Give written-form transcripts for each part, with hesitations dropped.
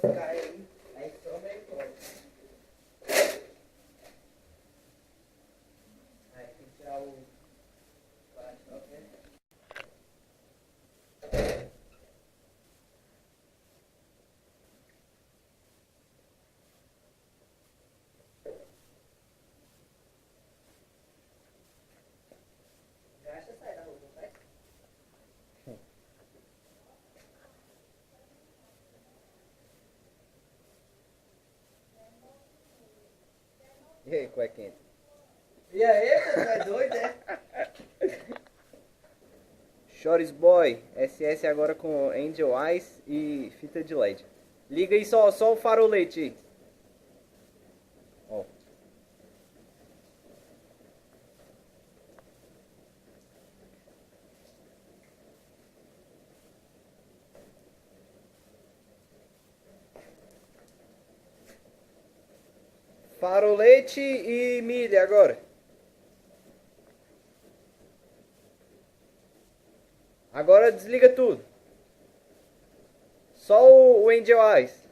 umas caias aí só meio pronto. Aí tem que tirar o guarda-choque, né? Já acha sair da rua, não sai? E aí, cuequinha? E aí, pô, é doido, é? Chores Boy, SS agora com Angel Eyes e fita de LED. Liga aí só o farolete aí. Ó. Farolete e milha agora. Agora desliga tudo. Só o Angel Eyes.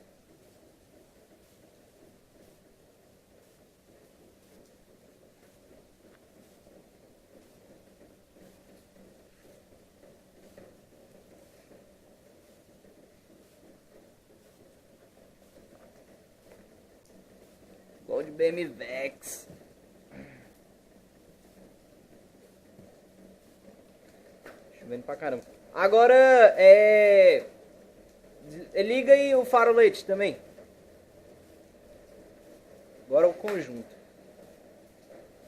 Gol de BMWX. Chovendo pra caramba. Agora liga aí o farolete também. Agora o conjunto.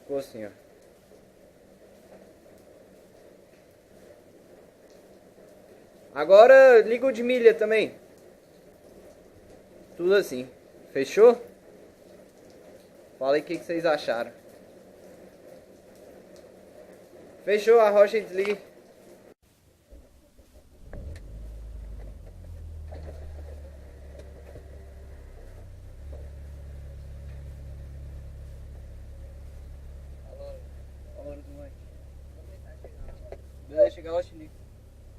Ficou assim, ó. Agora liga o de milha também. Tudo assim. Fechou? Fala aí o que vocês acharam. Fechou, a rocha e desliga. Beleza, chegar lá, liga.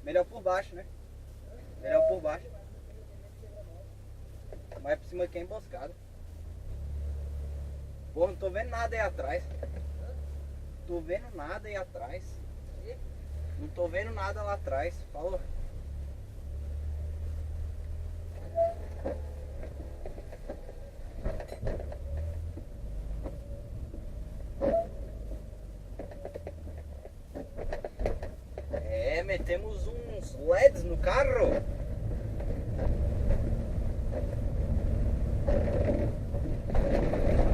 Melhor por baixo, né? Melhor por baixo. Mais por cima aqui é emboscada. Porra, não tô vendo nada aí atrás. Tô vendo nada aí atrás. Não tô vendo nada lá atrás. Falou. É, metemos uns LEDs no carro.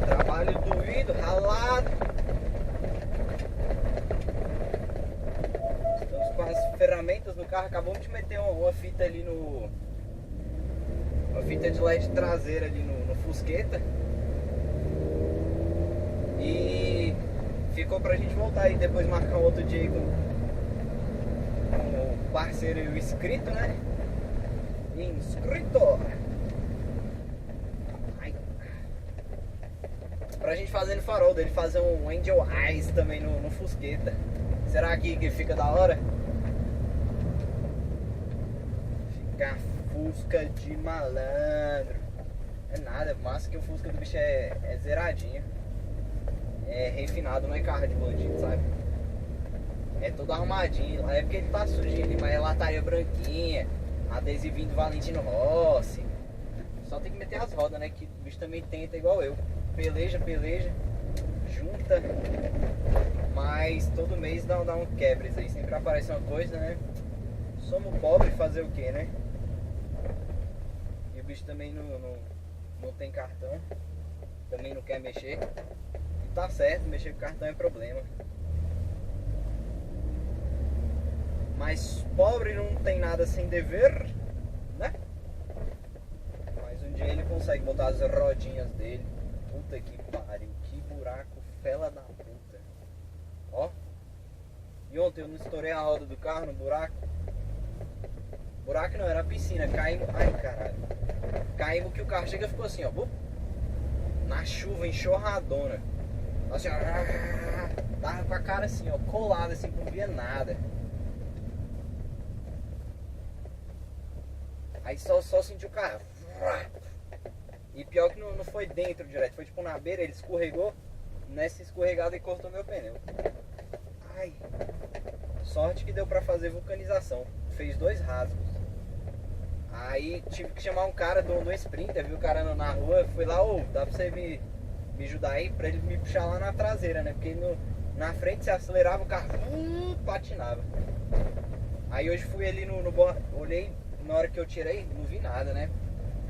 Trabalho doído, ralado. Estamos com as ferramentas no carro. Acabamos de meter uma fita ali no... Uma fita de LED traseira ali no Fusqueta. E ficou pra gente voltar aí depois, marcar um outro dia aí com o parceiro e o inscrito, né? Inscrito! Pra gente fazer no farol dele, fazer um Angel Eyes também no Fusqueta. Será que fica da hora? Fica Fusca de malandro. É nada, massa que o Fusca do bicho é zeradinho. É refinado, não é carro de bandido, sabe? É todo arrumadinho. Lá é porque ele tá sujinho ali, mas é lataria branquinha, adesivinho do Valentino Rossi. Só tem que meter as rodas, né? Que o bicho também tenta igual eu. Peleja, junta, mas todo mês dá um quebres aí, sempre aparece uma coisa, né? Somos pobres, fazer o que, né? E o bicho também não tem cartão, também não quer mexer. E tá certo, mexer com cartão é problema. Mas pobre não tem nada sem dever, né? Mas um dia ele consegue botar as rodinhas dele. Puta que pariu, que buraco fela da puta. Ó. E ontem eu não estourei a roda do carro no buraco. Buraco não, era a piscina. Caímos. Ai caralho. Caímos que o carro chega e ficou assim, ó. Na chuva, enxurradona. Assim, ó. Tava com a cara assim, ó, colada assim, não via nada. Aí só senti o carro. E pior que não foi dentro direto, foi tipo na beira, ele escorregou. Nessa escorregada e cortou meu pneu. Ai. Sorte que deu pra fazer vulcanização. Fez 2 rasgos. Aí tive que chamar um cara do Sprinter, viu o cara na rua. Fui lá, dá pra você me ajudar aí? Pra ele me puxar lá na traseira, né? Porque na frente você acelerava, o carro patinava. Aí hoje fui ali olhei, na hora que eu tirei, não vi nada, né?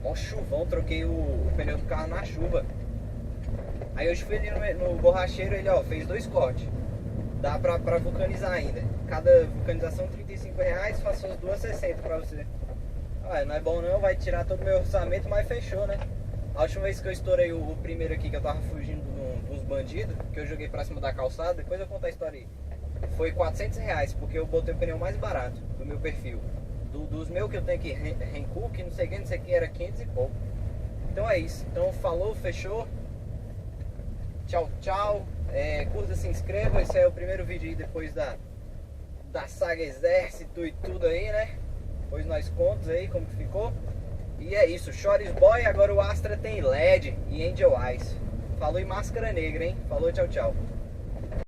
Mó chuvão, troquei o pneu do carro na chuva. Aí hoje fui ali no borracheiro, ele fez 2 cortes. Dá pra vulcanizar ainda. Cada vulcanização R$35, faço as 2 60 pra você. Não é bom não, vai tirar todo o meu orçamento, mas fechou, né? A última vez que eu estourei o primeiro aqui, que eu tava fugindo de uns bandidos, que eu joguei pra cima da calçada, depois eu conto a história aí. Foi R$400, porque eu botei o pneu mais barato do meu perfil. Dos meus que eu tenho aqui, Renkook, não sei o que, era 500 e pouco. Então é isso. Então falou, fechou. Tchau, tchau. Curta, se inscreva. Esse é o primeiro vídeo aí depois da saga Exército e tudo aí, né? Depois nós contamos aí como que ficou. E é isso, Chores Boy, agora o Astra tem LED e Angel Eyes. Falou em Máscara Negra, hein? Falou, tchau, tchau.